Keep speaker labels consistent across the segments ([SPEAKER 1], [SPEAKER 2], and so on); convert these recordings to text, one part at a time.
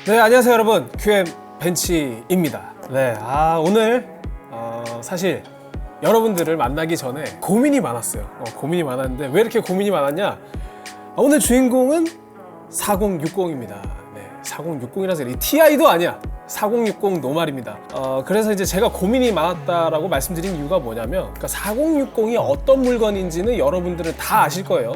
[SPEAKER 1] 네, 안녕하세요 여러분, QM 벤치입니다. 네, 오늘 사실 여러분들을 만나기 전에 고민이 많았어요. 고민이 많았는데 왜 이렇게 고민이 많았냐? 오늘 주인공은 4060입니다. 네, 4060이라서 이 TI도 아니야. 4060 노말입니다. 그래서 이제 제가 고민이 많았다라고 말씀드린 이유가 뭐냐면, 그러니까 4060이 어떤 물건인지는 여러분들은 다 아실 거예요.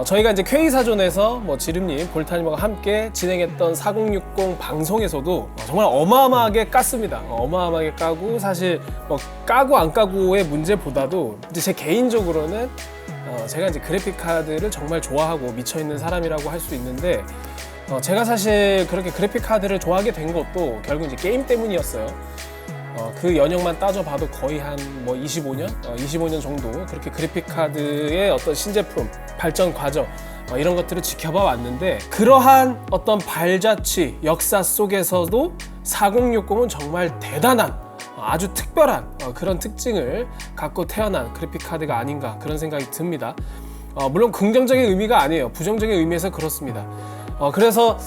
[SPEAKER 1] 저희가 이제 K사전에서 뭐 지름님, 볼타님과 함께 진행했던 4060 방송에서도 정말 어마어마하게 깠습니다. 어마어마하게 까고, 사실 뭐 까고 안 까고의 문제보다도 이제 제 개인적으로는 제가 이제 그래픽 카드를 정말 좋아하고 미쳐있는 사람이라고 할 수 있는데, 제가 사실 그렇게 그래픽 카드를 좋아하게 된 것도 결국 이제 게임 때문이었어요. 그 연령만 따져봐도 거의 한 뭐 25년 정도 그렇게 그래픽 카드의 어떤 신제품 발전 과정 이런 것들을 지켜봐 왔는데, 그러한 어떤 발자취 역사 속에서도 4060은 정말 대단한 아주 특별한 그런 특징을 갖고 태어난 그래픽 카드가 아닌가, 그런 생각이 듭니다. 물론 긍정적인 의미가 아니에요. 부정적인 의미에서 그렇습니다. 그래서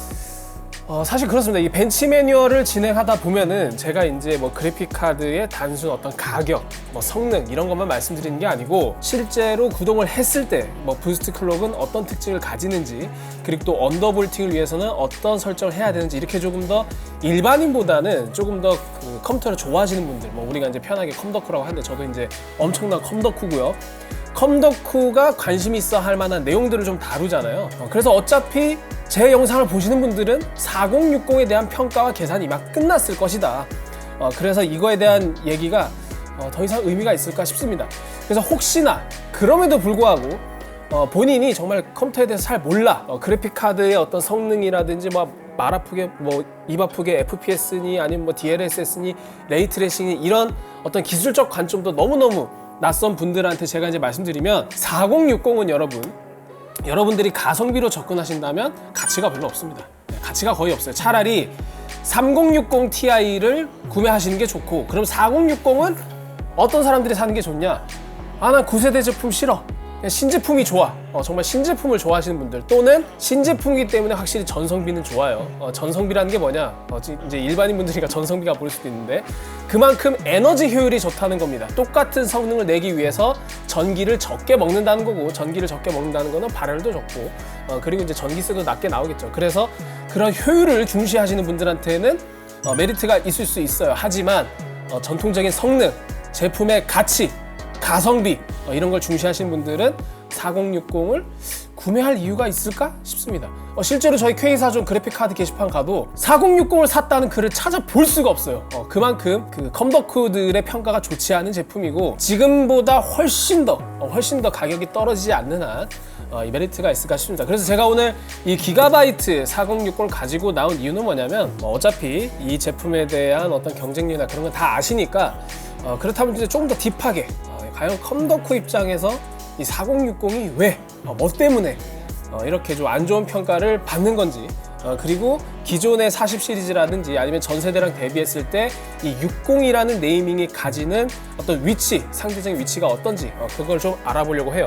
[SPEAKER 1] 사실 그렇습니다. 이 벤치 매뉴얼을 진행하다 보면은 제가 이제 뭐 그래픽 카드의 단순 어떤 가격, 뭐 성능 이런 것만 말씀드리는 게 아니고, 실제로 구동을 했을 때 뭐 부스트 클럭은 어떤 특징을 가지는지, 그리고 또 언더볼팅을 위해서는 어떤 설정을 해야 되는지, 이렇게 조금 더 일반인보다는 조금 더 그 컴퓨터를 좋아하시는 분들, 뭐 우리가 이제 편하게 컴덕후라고 하는데 저도 이제 엄청난 컴덕후고요. 컴덕후가 관심 있어 할 만한 내용들을 좀 다루잖아요. 그래서 어차피 제 영상을 보시는 분들은 4060에 대한 평가와 계산이 막 끝났을 것이다. 그래서 이거에 대한 얘기가 더 이상 의미가 있을까 싶습니다. 그래서 혹시나 그럼에도 불구하고 본인이 정말 컴퓨터에 대해서 잘 몰라, 그래픽 카드의 어떤 성능이라든지 말 아프게 입 아프게 FPS니 아니면 뭐 DLSS니 레이트레이싱이 이런 어떤 기술적 관점도 너무너무 낯선 분들한테 제가 이제 말씀드리면, 4060은 여러분들이 가성비로 접근하신다면 가치가 별로 없습니다. 가치가 거의 없어요. 차라리 3060 Ti를 구매하시는 게 좋고, 그럼 4060은 어떤 사람들이 사는 게 좋냐? 난 9세대 제품 싫어. 그냥 신제품이 좋아. 정말 신제품을 좋아하시는 분들, 또는 신제품이기 때문에 확실히 전성비는 좋아요. 전성비라는 게 뭐냐? 이제 일반인 분들이니까 전성비가 보일 수도 있는데, 그만큼 에너지 효율이 좋다는 겁니다. 똑같은 성능을 내기 위해서 전기를 적게 먹는다는 거고, 전기를 적게 먹는다는 거는 발열도 적고, 그리고 이제 전기세도 낮게 나오겠죠. 그래서 그런 효율을 중시하시는 분들한테는 메리트가 있을 수 있어요. 하지만 전통적인 성능, 제품의 가치, 가성비 이런 걸 중시하시는 분들은 4060을 구매할 이유가 있을까 싶습니다. 실제로 저희 K사전 그래픽 카드 게시판 가도 4060을 샀다는 글을 찾아볼 수가 없어요. 그만큼 그 컴덕후들의 평가가 좋지 않은 제품이고, 지금보다 훨씬 더 가격이 떨어지지 않는 한 이 메리트가 있을까 싶습니다. 그래서 제가 오늘 이 기가바이트 4060을 가지고 나온 이유는 뭐냐면, 어차피 이 제품에 대한 어떤 경쟁력이나 그런 건 다 아시니까, 그렇다면 이제 조금 더 딥하게 과연 컴덕후 입장에서 이 4060이 왜, 뭐 때문에 이렇게 좀 안 좋은 평가를 받는 건지, 그리고 기존의 40 시리즈라든지 아니면 전 세대랑 대비했을 때 이 60이라는 네이밍이 가지는 어떤 위치, 상대적인 위치가 어떤지 그걸 좀 알아보려고 해요.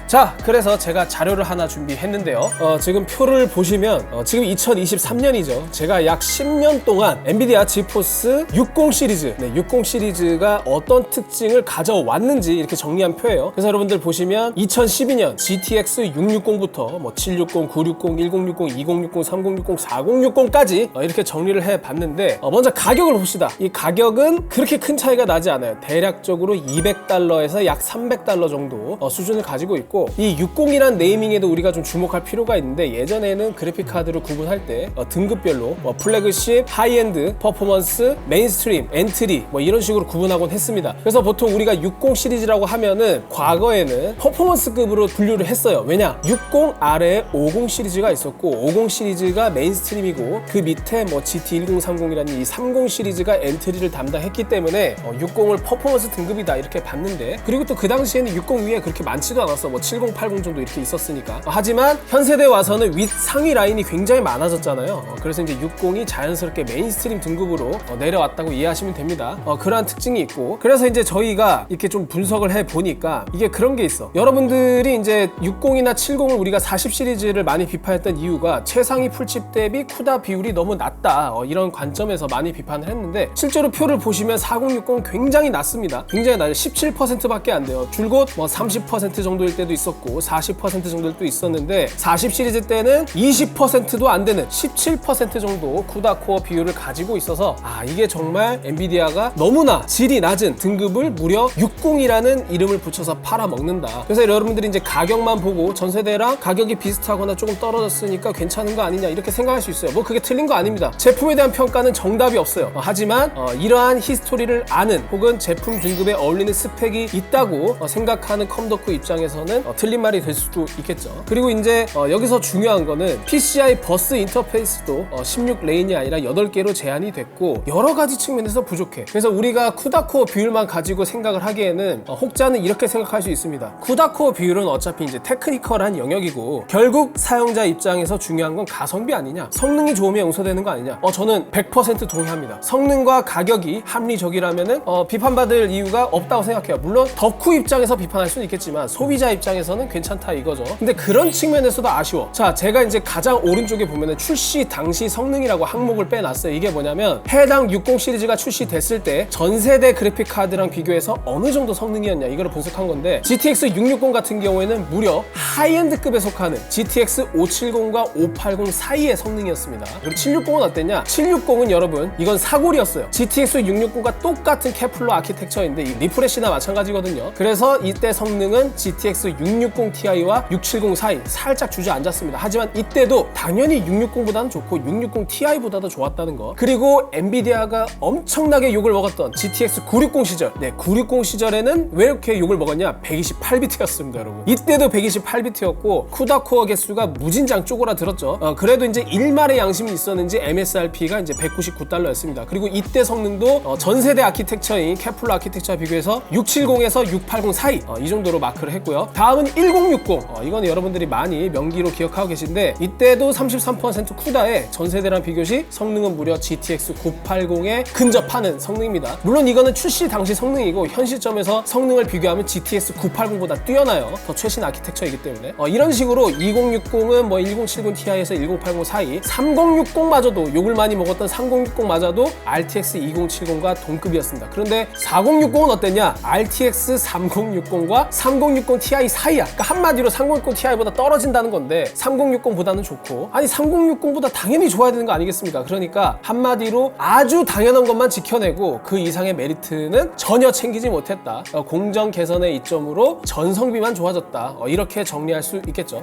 [SPEAKER 1] 자, 그래서 제가 자료를 하나 준비했는데요. 지금 표를 보시면 지금 2023년이죠. 제가 약 10년 동안 엔비디아 지포스 60 시리즈, 60 시리즈가 어떤 특징을 가져왔는지 이렇게 정리한 표예요. 그래서 여러분들 보시면 2012년 GTX 660부터 뭐 760, 960, 1060, 2060, 3060, 4060까지 이렇게 정리를 해봤는데, 먼저 가격을 봅시다. 이 가격은 그렇게 큰 차이가 나지 않아요. 대략적으로 $200에서 약 $300 정도 수준을 가지고 있고, 이 60이란 네이밍에도 우리가 좀 주목할 필요가 있는데, 예전에는 그래픽 카드를 구분할 때 등급별로 플래그십, 하이엔드, 퍼포먼스, 메인스트림, 엔트리 이런 식으로 구분하곤 했습니다. 그래서 보통 우리가 60 시리즈라고 하면은 과거에는 퍼포먼스급으로 분류를 했어요. 왜냐? 60 아래에 50 시리즈가 있었고, 50 시리즈가 메인스트림이고, 그 밑에 GT1030이라는 이 30 시리즈가 엔트리를 담당했기 때문에 60을 퍼포먼스 등급이다 이렇게 봤는데, 그리고 또 그 당시에는 60 위에 그렇게 많지도 않았어. 7080 정도 이렇게 있었으니까. 하지만 현 세대에 와서는 윗 상위 라인이 굉장히 많아졌잖아요. 그래서 이제 60이 자연스럽게 메인스트림 등급으로 내려왔다고 이해하시면 됩니다. 그러한 특징이 있고, 그래서 이제 저희가 이렇게 좀 분석을 해 보니까 이게 그런 게 있어. 여러분들이 이제 60이나 70을 우리가 40 시리즈를 많이 비판했던 이유가 최상위 풀칩 대비 쿠다 비율이 너무 낮다, 이런 관점에서 많이 비판을 했는데, 실제로 표를 보시면 4060은 굉장히 낮습니다. 굉장히 낮아요. 17%밖에 안 돼요. 줄곧 뭐 30% 정도일 때도 있었고 40% 정도일 때도 있었는데, 40 시리즈 때는 20%도 안 되는 17% 정도 쿠다 코어 비율을 가지고 있어서 이게 정말 엔비디아가 너무나 질이 낮은 등급을 무려 60이라는 이름을 붙여서 팔아먹는다. 그래서 여러분들이 이제 가격만 보고 전세대랑 가격이 비슷하거나 조금 떨어졌으니까 괜찮은 거 아니냐 이렇게 생각할 수 있어요. 뭐 그게 틀린 거 아닙니다. 제품에 대한 평가는 정답이 없어요. 하지만 이러한 히스토리를 아는, 혹은 제품 등급에 어울리는 스펙이 있다고 생각하는 컴덕후 입장에서는 틀린 말이 될 수도 있겠죠. 그리고 이제 여기서 중요한 거는 PCI 버스 인터페이스도 16레인이 아니라 8개로 제한이 됐고, 여러 가지 측면에서 부족해. 그래서 우리가 쿠다코어 비율만 가지고 생각을 하기에는 혹자는 이렇게 생각할 수 있습니다. 쿠다코어 비율은 어차피 이제 테크니컬한 영역이고, 결국 사용자 입장에서 중요한 건 가성비 아니냐, 성능이 좋으면 용서되는 거 아니냐. 저는 100% 동의합니다. 성능과 가격이 합리적이라면은 비판받을 이유가 없다고 생각해요. 물론 덕후 입장에서 비판할 수는 있겠지만 소비자 입장에서는 괜찮다 이거죠. 근데 그런 측면에서도 아쉬워. 자, 제가 이제 가장 오른쪽에 보면은 출시 당시 성능이라고 항목을 빼놨어요. 이게 뭐냐면 해당 60 시리즈가 출시됐을 때 전세대 그래픽 카드랑 비교해서 어느 정도 성능이었냐 이거를 분석한 건데, GTX 660 같은 경우에는 무려 하이엔드급에 속하는 GTX 570과 580 사이의 성능이었습니다. 그리고 760은 어땠냐? 760은 여러분 이건 사골이었어요. GTX 660과 똑같은 케플러 아키텍처인데 이 리프레시나 마찬가지거든요. 그래서 이때 성능은 GTX 660 Ti와 670 사이 살짝 주저앉았습니다. 하지만 이때도 당연히 660보다는 좋고 660 Ti보다도 좋았다는 거. 그리고 엔비디아가 엄청나게 욕을 먹었던 GTX 960 시절, 960 시절에는 왜 이렇게 욕을 먹었냐? 128비트였습니다 여러분. 이때도 128비트였고 쿠다코어 개수가 무진장 쪼그라들었죠. 그래도 이제 일말의 양심이 있었는지 MSRP가 이제 $199였습니다. 그리고 이때 성능도 전세대 아키텍처인 케플러 아키텍처와 비교해서 670에서 680 사이 이 정도로 마크를 했고요. 다음은 1060. 이거는 여러분들이 많이 명기로 기억하고 계신데, 이때도 33% 쿠다에 전세대랑 비교시 성능은 무려 GTX 980에 근접하는 성능입니다. 물론 이거는 출시 당시 성능이고 현 시점에서 성능을 비교하면 GTX 980보다 뛰어나요. 더 최신 아키텍처이기 때문에 이런 식으로 2060은 뭐 1070 Ti에서 1080 사이, 3060마저도 욕을 많이 먹었던 3060마저도 RTX 2070과 동급이었습니다. 그런데 4060은 어땠냐? RTX 3060과 3060 Ti 사이야. 그러니까 한마디로 3060 Ti보다 떨어진다는 건데 3060보다는 좋고, 아니 3060보다 당연히 좋아야 되는 거 아니겠습니까? 그러니까 한마디로 아주 당연한 것만 지켜내고 그 이상의 메리트는 전혀 챙기지 못했다. 공정 개선의 이점으로 전성비만 좋아졌다. 이렇게 정리할 수 있겠죠.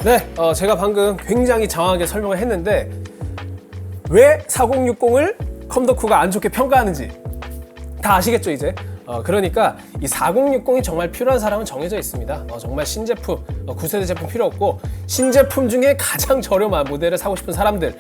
[SPEAKER 1] 네, 제가 방금 굉장히 장황하게 설명을 했는데 왜 4060을 컴덕후가 안 좋게 평가하는지 다 아시겠죠 이제? 그러니까 이 4060이 정말 필요한 사람은 정해져 있습니다. 정말 신제품, 9세대 제품 필요 없고 신제품 중에 가장 저렴한 모델을 사고 싶은 사람들,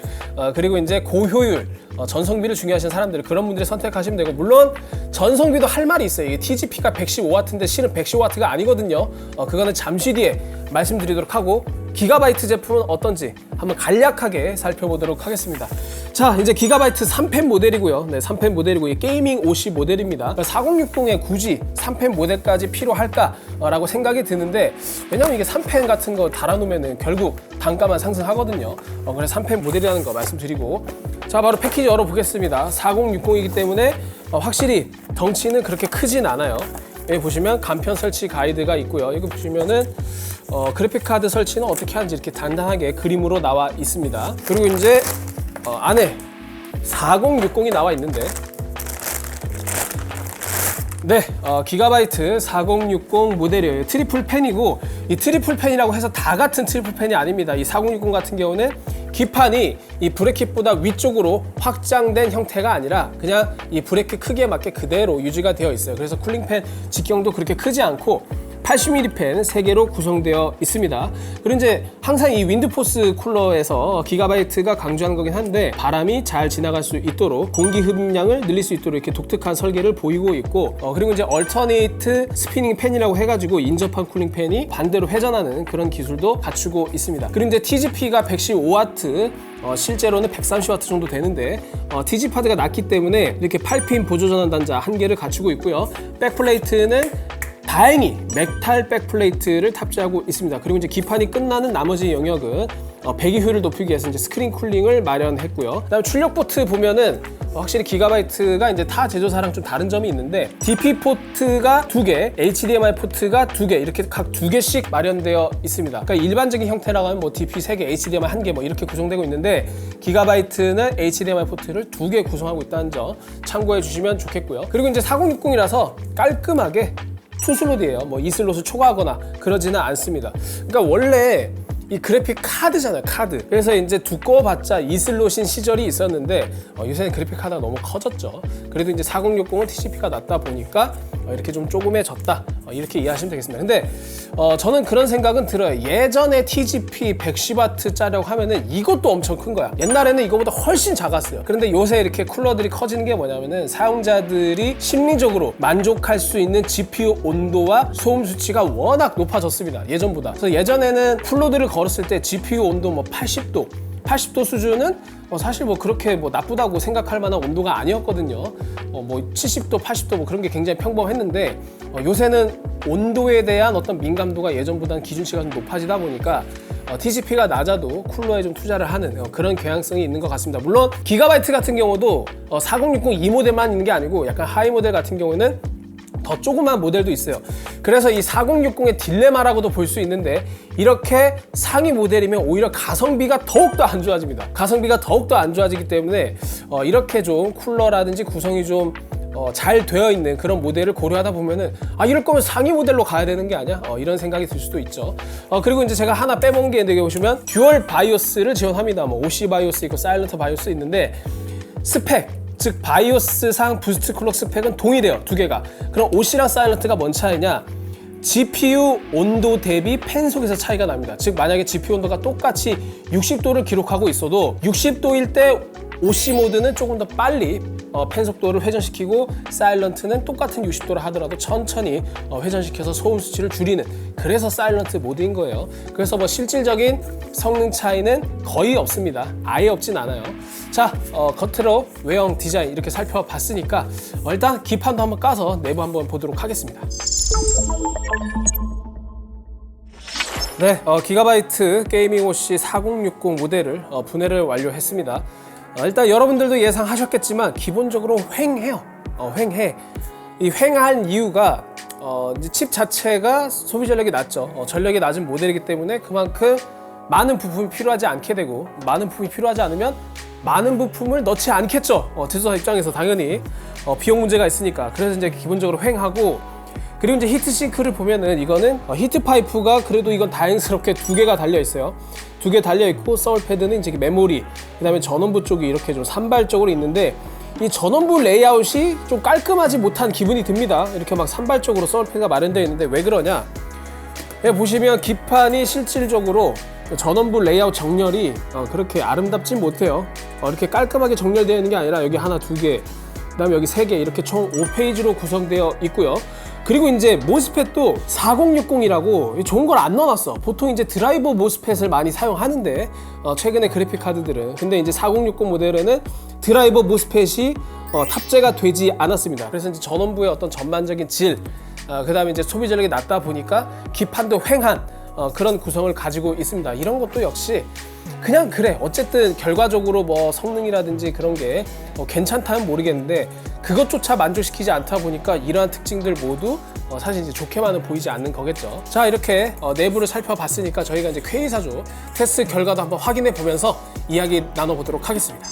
[SPEAKER 1] 그리고 이제 고효율, 전성비를 중요하시는 사람들, 그런 분들이 선택하시면 되고, 물론 전성비도 할 말이 있어요. 이게 TGP가 115W인데 실은 115W가 아니거든요. 그거는 잠시 뒤에 말씀드리도록 하고, 기가바이트 제품은 어떤지 한번 간략하게 살펴보도록 하겠습니다. 자, 이제 기가바이트 3펜 모델이고요. 3펜 모델이고 이 게이밍 OC 모델입니다. 4060에 굳이 3펜 모델까지 필요할까라고 생각이 드는데, 왜냐면 이게 3펜 같은 거 달아놓으면 결국 단가만 상승하거든요. 그래서 3펜 모델이라는 거 말씀드리고, 자, 바로 패키지 열어보겠습니다. 4060이기 때문에 확실히 덩치는 그렇게 크진 않아요. 여기 보시면 간편 설치 가이드가 있고요. 이거 보시면은 그래픽카드 설치는 어떻게 하는지 이렇게 단단하게 그림으로 나와 있습니다. 그리고 이제 안에 4060이 나와 있는데, 네, 기가바이트 4060 모델이에요. 트리플 펜이고, 이 트리플 펜이라고 해서 다 같은 트리플 펜이 아닙니다. 이 4060 같은 경우는 기판이 이 브래킷보다 위쪽으로 확장된 형태가 아니라 그냥 이 브래킷 크기에 맞게 그대로 유지가 되어 있어요. 그래서 쿨링팬 직경도 그렇게 크지 않고 80mm 팬 3개로 구성되어 있습니다. 그리고 이제 항상 이 윈드포스 쿨러에서 기가바이트가 강조하는 거긴 한데 바람이 잘 지나갈 수 있도록 공기 흡입량을 늘릴 수 있도록 이렇게 독특한 설계를 보이고 있고 그리고 이제 얼터네이트 스피닝 팬이라고 해가지고 인접한 쿨링 팬이 반대로 회전하는 그런 기술도 갖추고 있습니다. 그리고 이제 TGP가 115W 실제로는 130W 정도 되는데 TGP가 낮기 때문에 이렇게 8핀 보조 전원 단자 1개를 갖추고 있고요. 백플레이트는 다행히 메탈 백플레이트를 탑재하고 있습니다. 그리고 이제 기판이 끝나는 나머지 영역은 배기 효율을 높이기 위해서 이제 스크린 쿨링을 마련했고요. 그다음에 출력 포트 보면은 확실히 기가바이트가 이제 타 제조사랑 좀 다른 점이 있는데 DP 포트가 2개, HDMI 포트가 2개 이렇게 각 2개씩 마련되어 있습니다. 그러니까 일반적인 형태라고 하면 뭐 DP 3개, HDMI 1개 뭐 이렇게 구성되고 있는데 기가바이트는 HDMI 포트를 2개 구성하고 있다는 점 참고해 주시면 좋겠고요. 그리고 이제 4060이라서 깔끔하게 투슬롯이에요. 뭐 이슬롯을 초과하거나 그러지는 않습니다. 그러니까 원래 이 그래픽 카드잖아요, 카드. 그래서 이제 두꺼워봤자 이슬롯인 시절이 있었는데 요새는 그래픽 카드가 너무 커졌죠. 그래도 이제 4060은 TGP가 낮다 보니까 이렇게 좀 조그매졌다 이렇게 이해하시면 되겠습니다. 근데 저는 그런 생각은 들어요. 예전에 TGP 110W짜리라고 하면은 이것도 엄청 큰 거야. 옛날에는 이거보다 훨씬 작았어요. 그런데 요새 이렇게 쿨러들이 커지는 게 뭐냐면은 사용자들이 심리적으로 만족할 수 있는 GPU 온도와 소음 수치가 워낙 높아졌습니다. 예전보다. 그래서 예전에는 쿨러들을 걸었을 때 GPU 온도 뭐 80도 수준은 사실 뭐 그렇게 뭐 나쁘다고 생각할 만한 온도가 아니었거든요. 뭐 70도, 80도 뭐 그런 게 굉장히 평범했는데 요새는 온도에 대한 어떤 민감도가 예전보다는 기준치가 좀 높아지다 보니까 TGP가 낮아도 쿨러에 좀 투자를 하는 그런 경향성이 있는 것 같습니다. 물론 기가바이트 같은 경우도 4060 이 모델만 있는 게 아니고 약간 하이 모델 같은 경우에는 더 조그만 모델도 있어요. 그래서 이 4060의 딜레마라고도 볼 수 있는데 이렇게 상위 모델이면 오히려 가성비가 더욱더 안 좋아집니다. 가성비가 더욱더 안 좋아지기 때문에 이렇게 좀 쿨러라든지 구성이 좀 잘 되어 있는 그런 모델을 고려하다 보면은 이럴 거면 상위 모델로 가야 되는 게 아니야? 이런 생각이 들 수도 있죠. 그리고 이제 제가 하나 빼먹은 게 있는데 여기 보시면 듀얼 바이오스를 지원합니다. 뭐 OC 바이오스 있고 사일런트 바이오스 있는데 스펙 즉 바이오스상 부스트 클럭 스펙은 동일해요. 2개가. 그럼 OC랑 사일런트가 뭔 차이냐? GPU 온도 대비 팬 속에서 차이가 납니다. 즉 만약에 GPU 온도가 똑같이 60도를 기록하고 있어도 60도일 때 OC 모드는 조금 더 빨리 팬 속도를 회전시키고 사일런트는 똑같은 60도를 하더라도 천천히 회전시켜서 소음 수치를 줄이는 그래서 사일런트 모드인 거예요. 그래서 뭐 실질적인 성능 차이는 거의 없습니다. 아예 없진 않아요. 자, 겉으로 외형 디자인 이렇게 살펴봤으니까 일단 기판도 한번 까서 내부 한번 보도록 하겠습니다. 네, 기가바이트 게이밍 OC 4060 모델을 분해를 완료했습니다. 일단 여러분들도 예상하셨겠지만 기본적으로 휑해요. 휑해. 이 휑한 이유가 이제 칩 자체가 소비 전력이 낮죠. 전력이 낮은 모델이기 때문에 그만큼 많은 부품이 필요하지 않게 되고 많은 부품이 필요하지 않으면 많은 부품을 넣지 않겠죠. 제조사 입장에서 당연히 비용 문제가 있으니까. 그래서 이제 기본적으로 휑하고 그리고 이제 히트싱크를 보면은 이거는 히트 파이프가 그래도 이건 다행스럽게 2개가 달려 있어요. 2개 달려 있고 서울 패드는 이제 메모리, 그다음에 전원부 쪽이 이렇게 좀 산발적으로 있는데 이 전원부 레이아웃이 좀 깔끔하지 못한 기분이 듭니다. 이렇게 막 산발적으로 서울 패드가 마련되어 있는데 왜 그러냐? 보시면 기판이 실질적으로 전원부 레이아웃 정렬이 그렇게 아름답진 못해요. 이렇게 깔끔하게 정렬되어 있는 게 아니라 여기 하나, 2개, 그다음에 여기 3개 이렇게 총 5페이지로 구성되어 있고요. 그리고 이제 모스펫도 4060이라고 좋은 걸 안 넣어놨어. 보통 이제 드라이버 모스펫을 많이 사용하는데 최근에 그래픽 카드들은 근데 이제 4060 모델에는 드라이버 모스펫이 탑재가 되지 않았습니다. 그래서 이제 전원부의 어떤 전반적인 질, 그다음에 이제 소비 전력이 낮다 보니까 기판도 휑한 그런 구성을 가지고 있습니다. 이런 것도 역시 그냥 그래. 어쨌든 결과적으로 뭐 성능이라든지 그런 게 괜찮다면 모르겠는데 그것조차 만족시키지 않다 보니까 이러한 특징들 모두 사실 이제 좋게만은 보이지 않는 거겠죠. 자, 이렇게 내부를 살펴봤으니까 저희가 이제 퀘이사조 테스트 결과도 한번 확인해 보면서 이야기 나눠보도록 하겠습니다.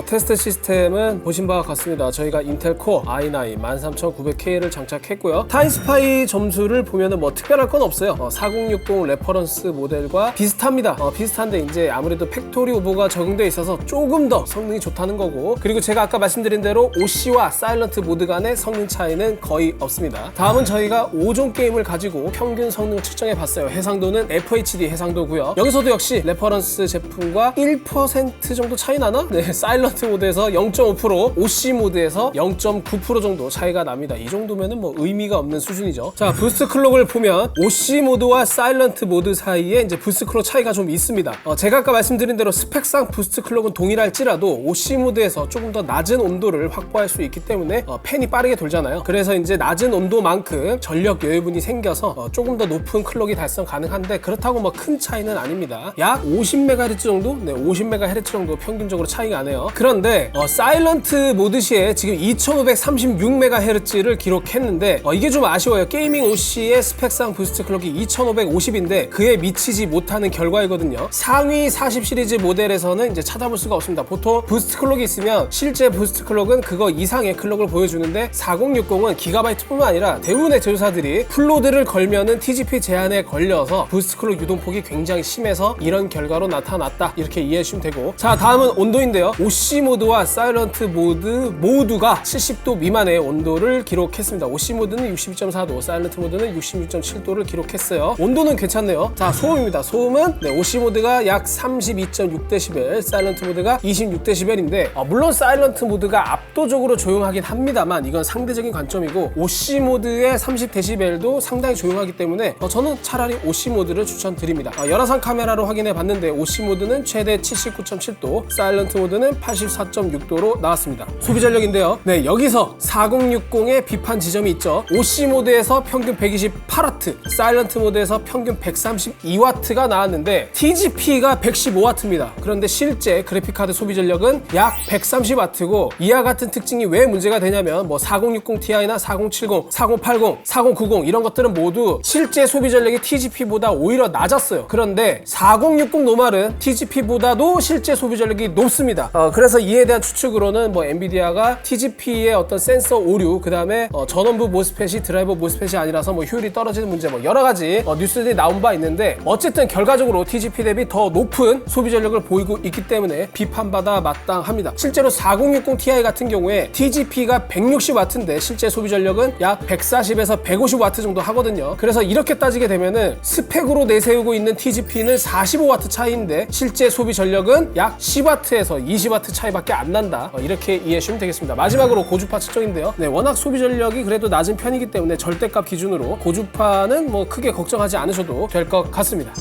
[SPEAKER 1] 테스트 시스템은 보신 바와 같습니다. 저희가 인텔 코어 i9 13900K를 장착했고요. 타임스파이 점수를 보면은 뭐 특별할 건 없어요. 4060 레퍼런스 모델과 비슷합니다. 비슷한데 이제 아무래도 팩토리 오버가 적용되어 있어서 조금 더 성능이 좋다는 거고, 그리고 제가 아까 말씀드린 대로 OC와 사일런트 모드 간의 성능 차이는 거의 없습니다. 다음은 저희가 5종 게임을 가지고 평균 성능을 측정해 봤어요. 해상도는 FHD 해상도고요. 여기서도 역시 레퍼런스 제품과 1% 정도 차이 나나? 네, 사일런트 모드에서 0.5%, OC 모드에서 0.9% 정도 차이가 납니다. 이 정도면은 뭐 의미가 없는 수준이죠. 자, 부스트 클록을 보면 OC 모드와 사일런트 모드 사이에 이제 부스트 클록 차이가 좀 있습니다. 제가 아까 말씀드린 대로 스펙상 부스트 클록은 동일할지라도 OC 모드에서 조금 더 낮은 온도를 확보할 수 있기 때문에 팬이 빠르게 돌잖아요. 그래서 이제 낮은 온도만큼 전력 여유분이 생겨서 조금 더 높은 클록이 달성 가능한데, 그렇다고 뭐 큰 차이는 아닙니다. 약 50MHz 정도? 네, 50MHz 정도 평균적으로 차이가 나네요. 그런데 사일런트 모드 시에 지금 2536MHz를 기록했는데 이게 좀 아쉬워요. 게이밍 OC의 스펙상 부스트 클럭이 2550인데 그에 미치지 못하는 결과이거든요. 상위 40 시리즈 모델에서는 이제 찾아볼 수가 없습니다. 보통 부스트 클럭이 있으면 실제 부스트 클럭은 그거 이상의 클럭을 보여주는데 4060은 기가바이트뿐만 아니라 대부분의 제조사들이 풀로드를 걸면은 TGP 제한에 걸려서 부스트 클럭 유동폭이 굉장히 심해서 이런 결과로 나타났다, 이렇게 이해해 주시면 되고, 자, 다음은 온도인데요. OC 모드와 사일런트 모드 모두가 70도 미만의 온도를 기록했습니다. OC 모드는 62.4도, 사일런트 모드는 66.7도를 기록했어요. 온도는 괜찮네요. 자, 소음입니다. 소음은 OC 모드가 약 32.6dB, 사일런트 모드가 26dB인데 물론 사일런트 모드가 압도적으로 조용하긴 합니다만 이건 상대적인 관점이고, OC 모드의 30dB도 상당히 조용하기 때문에 저는 차라리 OC 모드를 추천드립니다. 열화상 카메라로 확인해 봤는데 OC 모드는 최대 79.7도, 사일런트 모드는 84.6도로 나왔습니다. 소비 전력인데요. 네, 여기서 4060의 비판 지점이 있죠. OC 모드에서 평균 128W, 사일런트 모드에서 평균 132W가 나왔는데 TGP가 115W입니다. 그런데 실제 그래픽카드 소비 전력은 약 130W고, 이와 같은 특징이 왜 문제가 되냐면 4060ti나 4070, 4080, 4090 이런 것들은 모두 실제 소비 전력이 TGP보다 오히려 낮았어요. 그런데 4060 노멀은 TGP보다도 실제 소비 전력이 높습니다. 그래서 이에 대한 추측으로는 엔비디아가 TGP의 어떤 센서 오류, 그 다음에 전원부 모스펫이 드라이버 모스펫이 아니라서 효율이 떨어지는 문제, 여러 가지 뉴스들이 나온 바 있는데, 어쨌든 결과적으로 TGP 대비 더 높은 소비 전력을 보이고 있기 때문에 비판받아 마땅합니다. 실제로 4060ti 같은 경우에 TGP가 160W인데 실제 소비 전력은 약 140에서 150W 정도 하거든요. 그래서 이렇게 따지게 되면은 스펙으로 내세우고 있는 TGP는 45W 차이인데 실제 소비 전력은 약 10W에서 20W 차이밖에 안 난다, 이렇게 이해해 주시면 되겠습니다. 마지막으로 고주파 측정인데요. 네, 워낙 소비 전력이 그래도 낮은 편이기 때문에 절대값 기준으로 고주파는 크게 걱정하지 않으셔도 될 것 같습니다.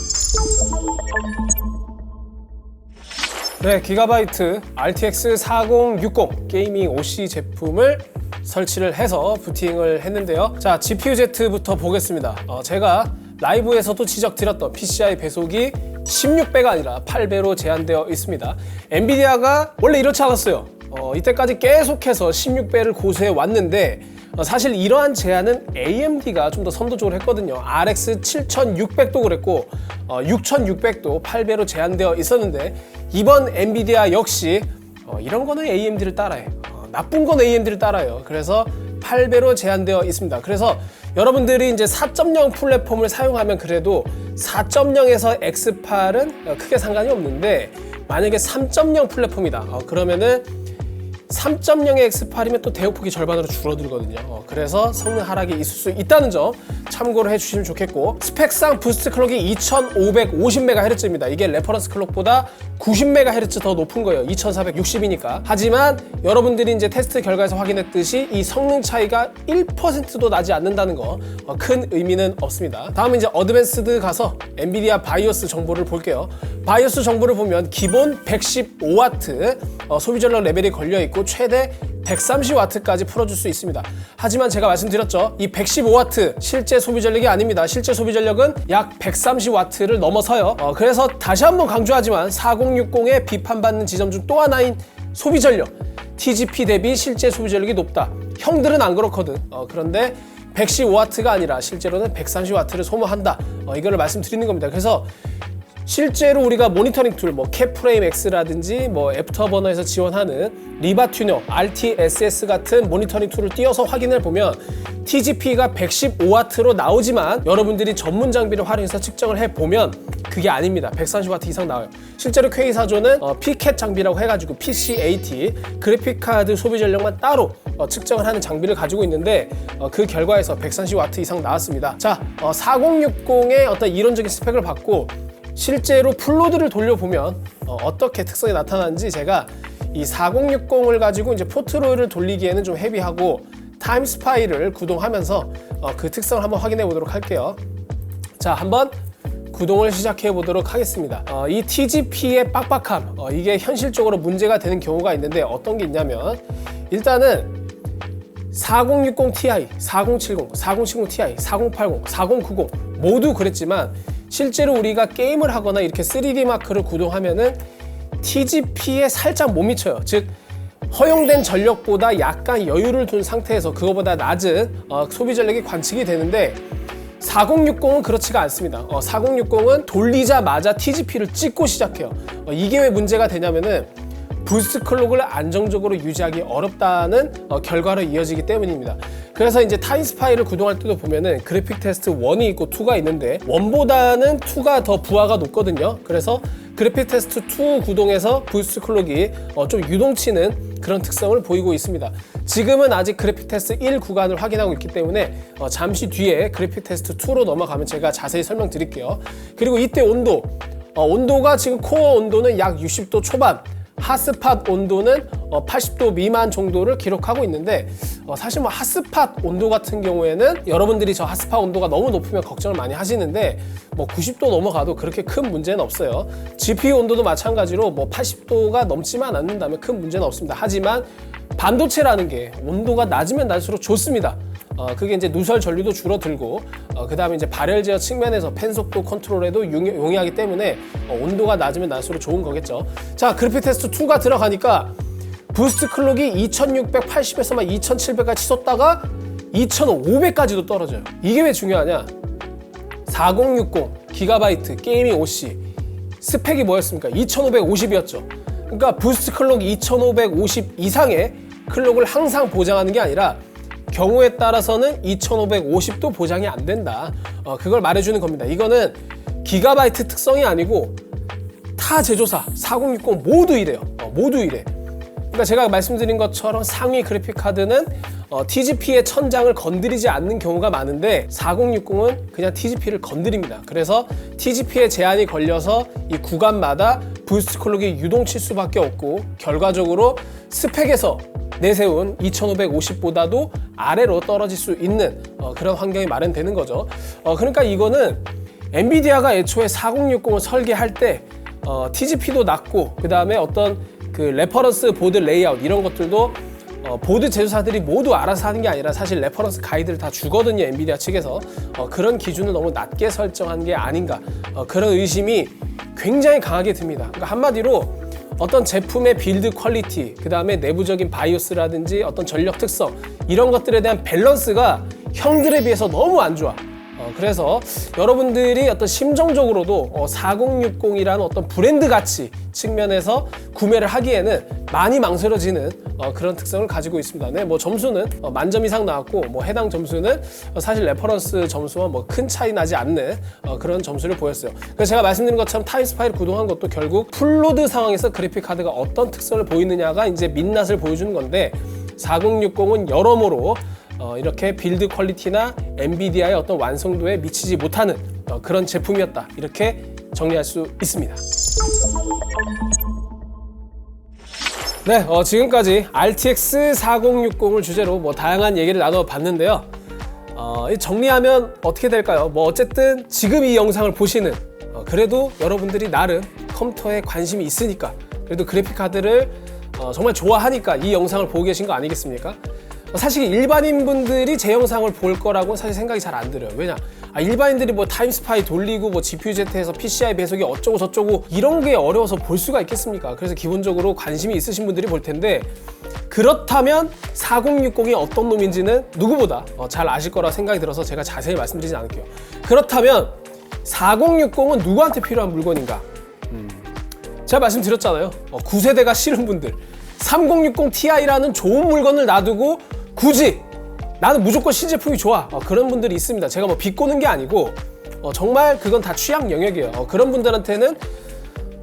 [SPEAKER 1] 네, 기가바이트 RTX 4060 게이밍 OC 제품을 설치를 해서 부팅을 했는데요. 자, GPU-Z부터 보겠습니다. 제가 라이브에서도 지적드렸던 PCI 배속이 16배가 아니라 8배로 제한되어 있습니다. 엔비디아가 원래 이렇지 않았어요. 이때까지 계속해서 16배를 고수해 왔는데 사실 이러한 제한은 AMD가 좀 더 선도적으로 했거든요. RX 7600도 그랬고 6600도 8배로 제한되어 있었는데, 이번 엔비디아 역시 이런 거는 AMD를 따라해. 나쁜 건 AMD를 따라요. 그래서 8배로 제한되어 있습니다. 그래서 여러분들이 이제 4.0 플랫폼을 사용하면 그래도 4.0에서 X8은 크게 상관이 없는데, 만약에 3.0 플랫폼이다. 그러면은 3.0의 X8이면 또 대역폭이 절반으로 줄어들거든요. 그래서 성능 하락이 있을 수 있다는 점 참고를 해주시면 좋겠고, 스펙상 부스트 클럭이 2550MHz입니다. 이게 레퍼런스 클럭보다 90MHz 더 높은 거예요. 2460이니까. 하지만 여러분들이 이제 테스트 결과에서 확인했듯이 이 성능 차이가 1%도 나지 않는다는 거 큰 의미는 없습니다. 다음은 이제 어드밴스드 가서 엔비디아 바이오스 정보를 볼게요. 바이오스 정보를 보면 기본 115W 소비 전력 레벨이 걸려 있고 최대 130W까지 풀어줄 수 있습니다. 하지만 제가 말씀드렸죠, 이 115W 실제 소비 전력이 아닙니다. 실제 소비 전력은 약 130W를 넘어서요. 그래서 다시 한번 강조하지만 4060의 비판받는 지점 중 또 하나인 소비 전력, TGP 대비 실제 소비 전력이 높다. 형들은 안 그렇거든. 그런데 115W가 아니라 실제로는 130W를 소모한다. 이거를 말씀드리는 겁니다. 그래서 실제로 우리가 모니터링 툴, 뭐 캡프레임 X라든지 뭐 애프터버너에서 지원하는 리바튜너, RTSS 같은 모니터링 툴을 띄워서 확인을 보면 TGP가 115W로 나오지만 여러분들이 전문 장비를 활용해서 측정을 해보면 그게 아닙니다. 130W 이상 나와요. 실제로 K사조는 Pcat 장비라고 해가지고 PCAT, 그래픽카드 소비 전력만 따로 측정을 하는 장비를 가지고 있는데 그 결과에서 130W 이상 나왔습니다. 자, 4060의 어떤 이론적인 스펙을 받고 실제로 풀로드를 돌려보면 어떻게 특성이 나타나는지 제가 이 4060을 가지고 이제 포트로이를 돌리기에는 좀 헤비하고 타임스파이를 구동하면서 그 특성을 한번 확인해 보도록 할게요. 자, 한번 구동을 시작해 보도록 하겠습니다. 이 TGP의 빡빡함, 이게 현실적으로 문제가 되는 경우가 있는데 어떤 게 있냐면 일단은 4060 Ti, 4070, 4070 Ti, 4080, 4090 모두 그랬지만 실제로 우리가 게임을 하거나 이렇게 3D 마크를 구동하면은 TGP에 살짝 못 미쳐요. 즉 허용된 전력보다 약간 여유를 둔 상태에서 그거보다 낮은 소비 전력이 관측이 되는데 4060은 그렇지가 않습니다. 4060은 돌리자마자 TGP를 찍고 시작해요. 이게 왜 문제가 되냐면은 부스트 클록을 안정적으로 유지하기 어렵다는 결과로 이어지기 때문입니다. 그래서 이제 타임스파이를 구동할 때도 보면은 그래픽 테스트 1이 있고 2가 있는데 1보다는 2가 더 부하가 높거든요. 그래서 그래픽 테스트 2 구동에서 부스트 클록이 좀 유동치는 그런 특성을 보이고 있습니다. 지금은 아직 그래픽 테스트 1 구간을 확인하고 있기 때문에 잠시 뒤에 그래픽 테스트 2로 넘어가면 제가 자세히 설명드릴게요. 그리고 이때 온도가 지금 코어 온도는 약 60도 초반, 핫스팟 온도는 80도 미만 정도를 기록하고 있는데 사실 뭐 핫스팟 온도 같은 경우에는 여러분들이 저 핫스팟 온도가 너무 높으면 걱정을 많이 하시는데 뭐 90도 넘어가도 그렇게 큰 문제는 없어요. GPU 온도도 마찬가지로 뭐 80도가 넘지만 않는다면 큰 문제는 없습니다. 하지만 반도체라는 게 온도가 낮으면 낮을수록 좋습니다. 그게 이제 누설 전류도 줄어들고 그 다음에 이제 발열 제어 측면에서 펜 속도 컨트롤에도 용이하기 때문에 온도가 낮으면 낮을수록 좋은 거겠죠. 자, 그래픽 테스트 2가 들어가니까 부스트 클록이 2680에서만 2700까지 솟다가 2500까지도 떨어져요. 이게 왜 중요하냐? 4060 기가바이트 게이밍 OC 스펙이 뭐였습니까? 2550이었죠. 그러니까 부스트 클록 2550 이상의 클록을 항상 보장하는 게 아니라 경우에 따라서는 2550도 보장이 안 된다. 그걸 말해주는 겁니다. 이거는 기가바이트 특성이 아니고 타 제조사 4060 모두 이래요. 모두 이래. 그러니까 제가 말씀드린 것처럼 상위 그래픽 카드는 TGP의 천장을 건드리지 않는 경우가 많은데 4060은 그냥 TGP를 건드립니다. 그래서 TGP에 제한이 걸려서 이 구간마다 부스트 클록이 유동칠 수밖에 없고 결과적으로 스펙에서 내세운 2550보다도 아래로 떨어질 수 있는 그런 환경이 마련되는 거죠. 그러니까 이거는 엔비디아가 애초에 4060을 설계할 때 TGP도 낮고 그 다음에 어떤 그 레퍼런스 보드 레이아웃 이런 것들도 보드 제조사들이 모두 알아서 하는 게 아니라 사실 레퍼런스 가이드를 다 주거든요. 엔비디아 측에서 그런 기준을 너무 낮게 설정한 게 아닌가 그런 의심이 굉장히 강하게 듭니다. 그러니까 한마디로 어떤 제품의 빌드 퀄리티, 그 다음에 내부적인 바이오스라든지 어떤 전력 특성 이런 것들에 대한 밸런스가 형들에 비해서 너무 안 좋아. 그래서 여러분들이 어떤 심정적으로도 4060이라는 어떤 브랜드 가치 측면에서 구매를 하기에는 많이 망설여지는 그런 특성을 가지고 있습니다. 네, 뭐 점수는 만점 이상 나왔고 뭐 해당 점수는 사실 레퍼런스 점수와 뭐 큰 차이 나지 않는 그런 점수를 보였어요. 그래서 제가 말씀드린 것처럼 타임스파이를 구동한 것도 결국 풀로드 상황에서 그래픽 카드가 어떤 특성을 보이느냐가 이제 민낯을 보여주는 건데 4060은 여러모로 이렇게 빌드 퀄리티나 엔비디아의 어떤 완성도에 미치지 못하는 그런 제품이었다. 이렇게 정리할 수 있습니다. 네, 지금까지 RTX 4060을 주제로 뭐 다양한 얘기를 나눠봤는데요. 정리하면 어떻게 될까요? 뭐 어쨌든 지금 이 영상을 보시는 그래도 여러분들이 나름 컴퓨터에 관심이 있으니까 그래도 그래픽 카드를 정말 좋아하니까 이 영상을 보고 계신 거 아니겠습니까? 사실 일반인 분들이 제 영상을 볼 거라고 사실 생각이 잘 안 들어요. 왜냐? 일반인들이 뭐 타임스파이 돌리고 뭐 GPU-Z에서 PCI 배속이 어쩌고 저쩌고 이런 게 어려워서 볼 수가 있겠습니까? 그래서 기본적으로 관심이 있으신 분들이 볼 텐데 그렇다면 4060이 어떤 놈인지는 누구보다 잘 아실 거라 생각이 들어서 제가 자세히 말씀드리지 않을게요. 그렇다면 4060은 누구한테 필요한 물건인가? 제가 말씀드렸잖아요. 9세대가 싫은 분들, 3060 Ti라는 좋은 물건을 놔두고 굳이 나는 무조건 신제품이 좋아, 그런 분들이 있습니다. 제가 뭐 비꼬는 게 아니고 정말 그건 다 취향 영역이에요. 그런 분들한테는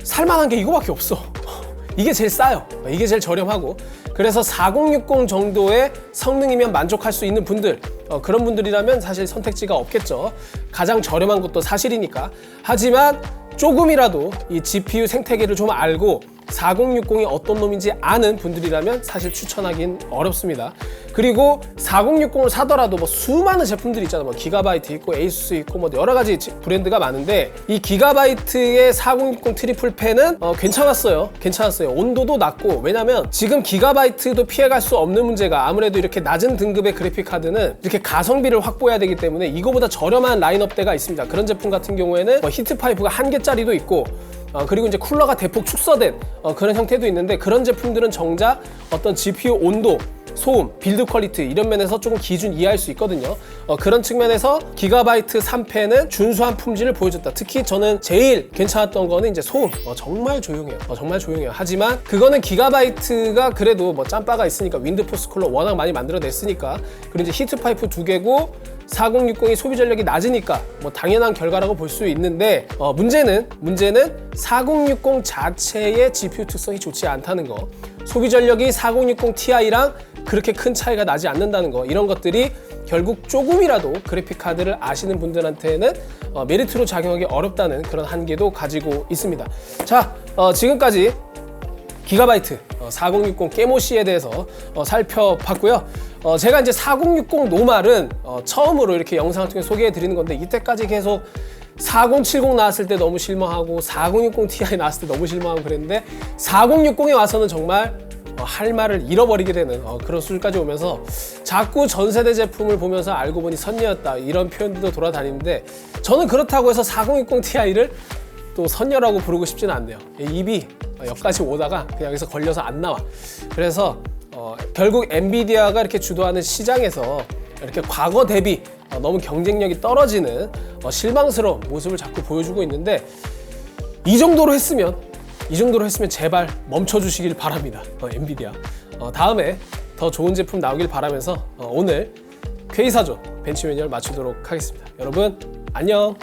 [SPEAKER 1] 살만한 게 이거밖에 없어. 이게 제일 싸요. 이게 제일 저렴하고. 그래서 4060 정도의 성능이면 만족할 수 있는 분들, 그런 분들이라면 사실 선택지가 없겠죠. 가장 저렴한 것도 사실이니까. 하지만 조금이라도 이 GPU 생태계를 좀 알고 4060이 어떤 놈인지 아는 분들이라면 사실 추천하긴 어렵습니다. 그리고 4060을 사더라도 뭐 수많은 제품들이 있잖아요. 뭐 기가바이트 있고 에이수스 있고 뭐 여러 가지 브랜드가 많은데, 이 기가바이트의 4060 트리플 팬은 괜찮았어요. 온도도 낮고, 왜냐면 지금 기가바이트도 피해갈 수 없는 문제가 아무래도 이렇게 낮은 등급의 그래픽 카드는 이렇게 가성비를 확보해야 되기 때문에 이거보다 저렴한 라인업대가 있습니다. 그런 제품 같은 경우에는 뭐 히트파이프가 1개짜리도 있고, 그리고 이제 쿨러가 대폭 축소된 그런 형태도 있는데, 그런 제품들은 정작 어떤 GPU 온도, 소음, 빌드 퀄리티 이런 면에서 조금 기준 이해할 수 있거든요. 그런 측면에서 기가바이트 3펜은 준수한 품질을 보여줬다. 특히 저는 제일 괜찮았던 거는 이제 소음. 정말 조용해요. 하지만 그거는 기가바이트가 그래도 뭐 짬바가 있으니까, 윈드포스 쿨러 워낙 많이 만들어냈으니까, 그리고 이제 히트파이프 2개고 4060이 소비 전력이 낮으니까 뭐 당연한 결과라고 볼 수 있는데, 문제는 4060 자체의 GPU 특성이 좋지 않다는 거, 소비 전력이 4060 Ti랑 그렇게 큰 차이가 나지 않는다는 거, 이런 것들이 결국 조금이라도 그래픽 카드를 아시는 분들한테는 메리트로 작용하기 어렵다는 그런 한계도 가지고 있습니다. 자, 지금까지 기가바이트 4060 깨모시에 대해서 살펴봤고요. 제가 이제 4060 노말은 처음으로 이렇게 영상을 통해 소개해 드리는 건데, 이때까지 계속 4070 나왔을 때 너무 실망하고 4060 Ti 나왔을 때 너무 실망하고 그랬는데, 4060에 와서는 정말 할 말을 잃어버리게 되는 그런 수준까지 오면서 자꾸 전세대 제품을 보면서 알고 보니 선녀였다, 이런 표현들도 돌아다니는데, 저는 그렇다고 해서 4060 Ti를 또 선녀라고 부르고 싶지는 않네요. 입이 여기까지 오다가 그냥 여기서 걸려서 안 나와. 그래서 결국 엔비디아가 이렇게 주도하는 시장에서 이렇게 과거 대비 너무 경쟁력이 떨어지는 실망스러운 모습을 자꾸 보여주고 있는데, 이 정도로 했으면 제발 멈춰주시길 바랍니다. 엔비디아. 다음에 더 좋은 제품 나오길 바라면서 오늘 K사조 벤치 매뉴얼 마치도록 하겠습니다. 여러분 안녕.